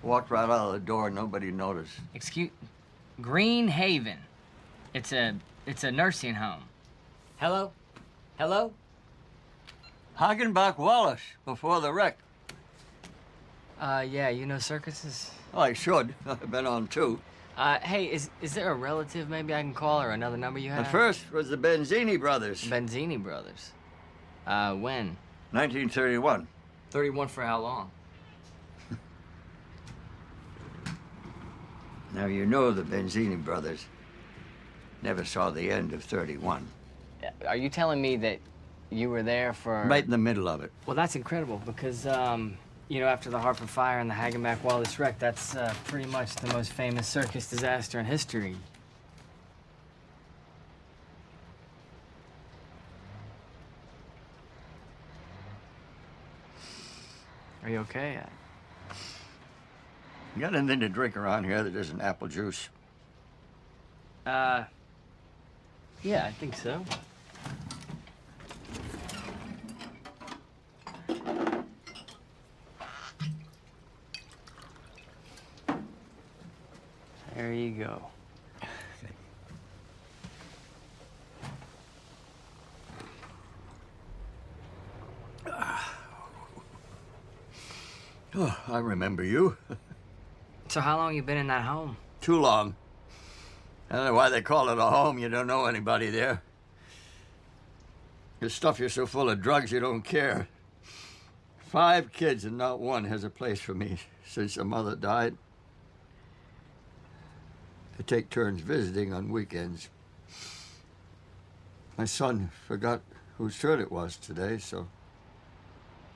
Walked right out of the door, nobody noticed. Excuse... Green Haven. It's a nursing home. Hello? Hello? Hagenbach Wallace, before the wreck. Yeah, you know circuses? Oh, I should. I've been on two. Hey, is there a relative maybe I can call or another number you have? The first was the Benzini brothers. Benzini brothers. When? 1931. 31 for how long? Now, you know the Benzini brothers never saw the end of 31. Are you telling me that you were there for... Right in the middle of it. Well, that's incredible because, you know, after the Hartford Fire and the Hagenbach Wallace wreck, that's pretty much the most famous circus disaster in history. Are you okay? You got anything to drink around here that isn't apple juice? Yeah, I think so. There you go. Oh, I remember you. So how long you been in that home? Too long. I don't know why they call it a home. You don't know anybody there. You stuff you're so full of drugs you don't care. 5 kids and not one has a place for me since the mother died. I take turns visiting on weekends. My son forgot whose turn it was today, so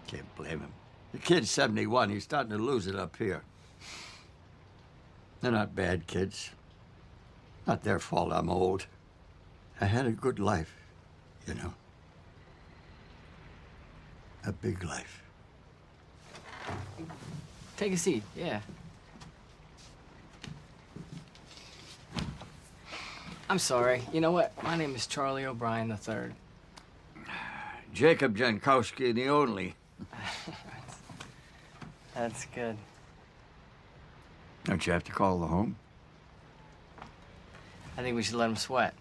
can't blame him. The kid's 71. He's starting to lose it up here. They're not bad kids. Not their fault I'm old. I had a good life, you know. A big life. Take a seat, yeah. I'm sorry. You know what? My name is Charlie O'Brien III. Jacob Jankowski, the only. That's good. Don't you have to call the home? I think we should let him sweat.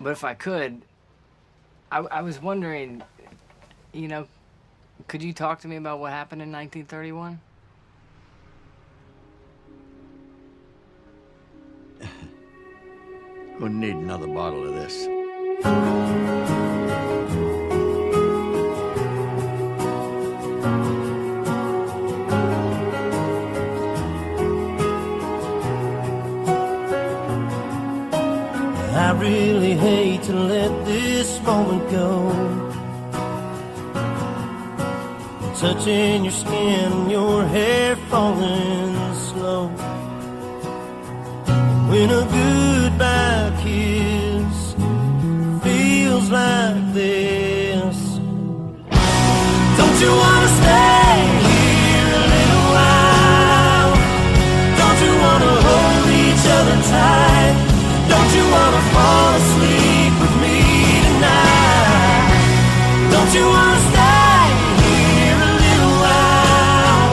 But if I could, I was wondering, you know, could you talk to me about what happened in 1931? Wouldn't need another bottle of this. I really hate to let this moment go. Touching your skin and your hair falling slow. When a goodbye kiss feels like this. Don't you wanna stay here a little while? Don't you wanna hold each other tight? Don't you wanna fall asleep with me tonight? Don't you wanna stay here a little while?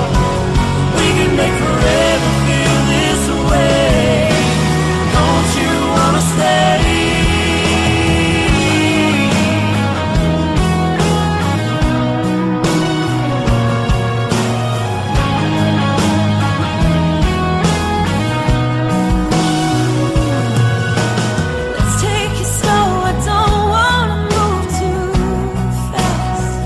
We can make forever feel this way. Don't you wanna stay? Let's take it slow, I don't wanna move too fast.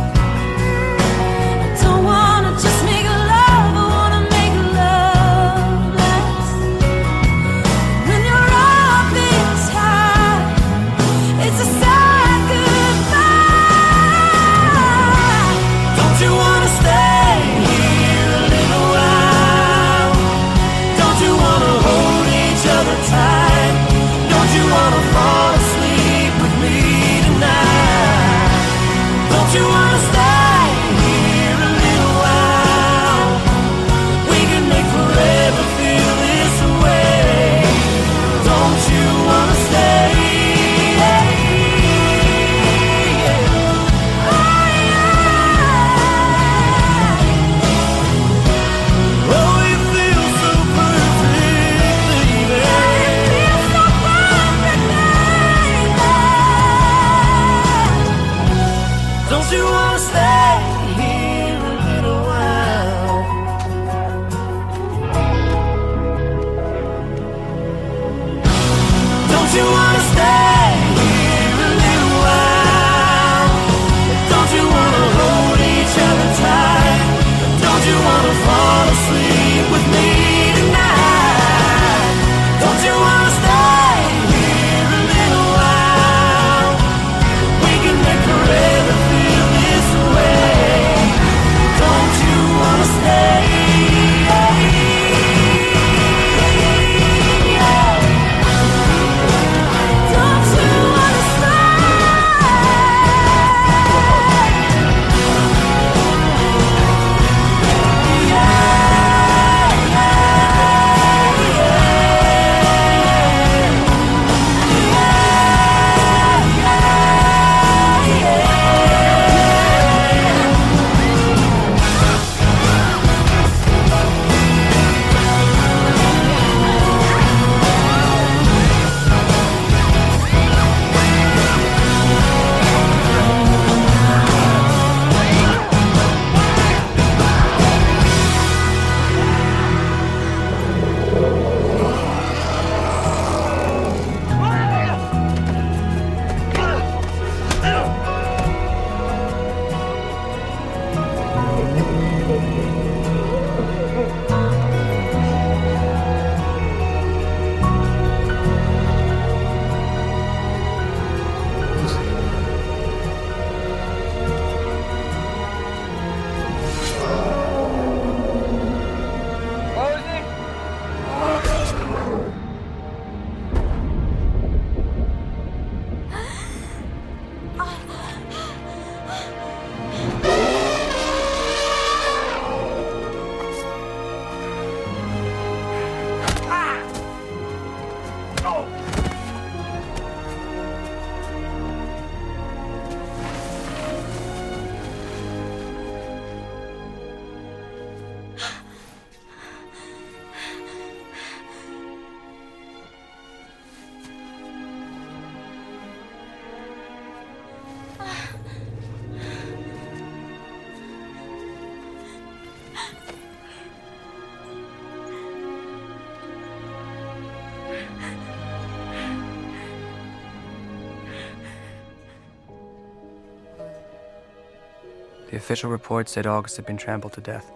The official report said August had been trampled to death.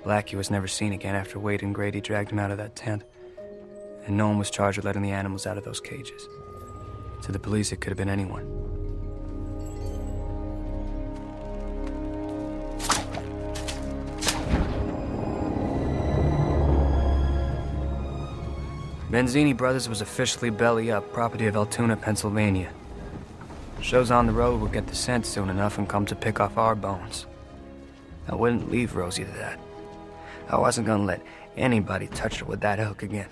Blackie was never seen again after Wade and Grady dragged him out of that tent. And no one was charged with letting the animals out of those cages. To the police, it could have been anyone. Benzini Brothers was officially belly up, property of Altoona, Pennsylvania. Shows on the road would get the scent soon enough and come to pick off our bones. I wouldn't leave Rosie to that. I wasn't gonna let anybody touch her with that hook again.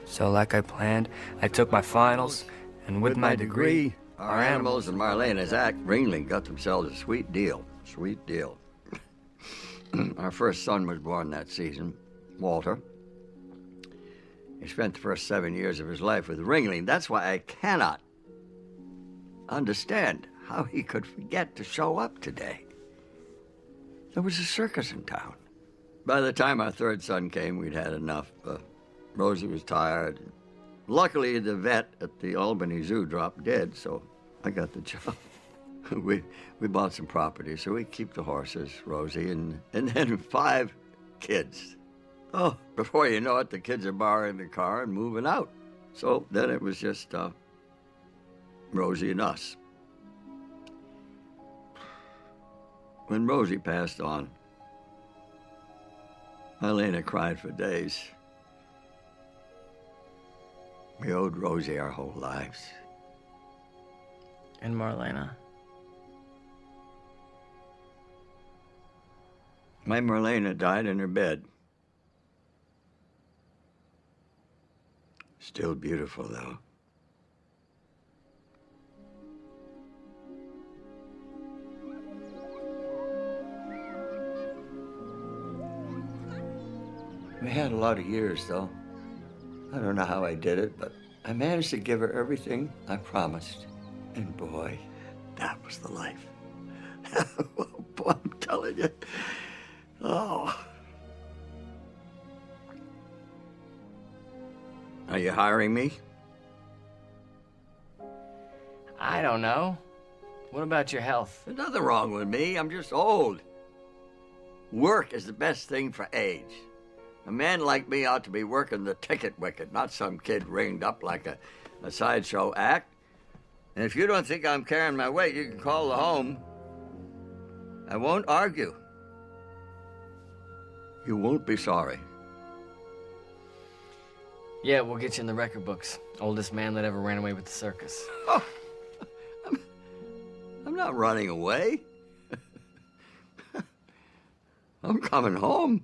So like I planned, I took my finals, and with my degree, our animals and Marlena's act, Ringling got themselves a sweet deal. Sweet deal. Our first son was born that season, Walter. He spent the first 7 years of his life with Ringling. That's why I cannot understand how he could forget to show up today. There was a circus in town. By the time our third son came, we'd had enough. Rosie was tired. Luckily, the vet at the Albany Zoo dropped dead, so I got the job. We bought some property, so we keep the horses, Rosie, and then 5 kids. Oh, before you know it, the kids are borrowing the car and moving out. So then it was just Rosie and us. When Rosie passed on, Marlena cried for days. We owed Rosie our whole lives. And Marlena? My Marlena died in her bed. Still beautiful, though. We had a lot of years, though. I don't know how I did it, but I managed to give her everything I promised. And boy, that was the life. Boy, I'm telling you. Oh. Are you hiring me? I don't know. What about your health? There's nothing wrong with me. I'm just old. Work is the best thing for age. A man like me ought to be working the ticket wicket, not some kid ringed up like a sideshow act. And if you don't think I'm carrying my weight, you can call the home. I won't argue. You won't be sorry. Yeah, we'll get you in the record books. Oldest man that ever ran away with the circus. Oh, I'm not running away. I'm coming home.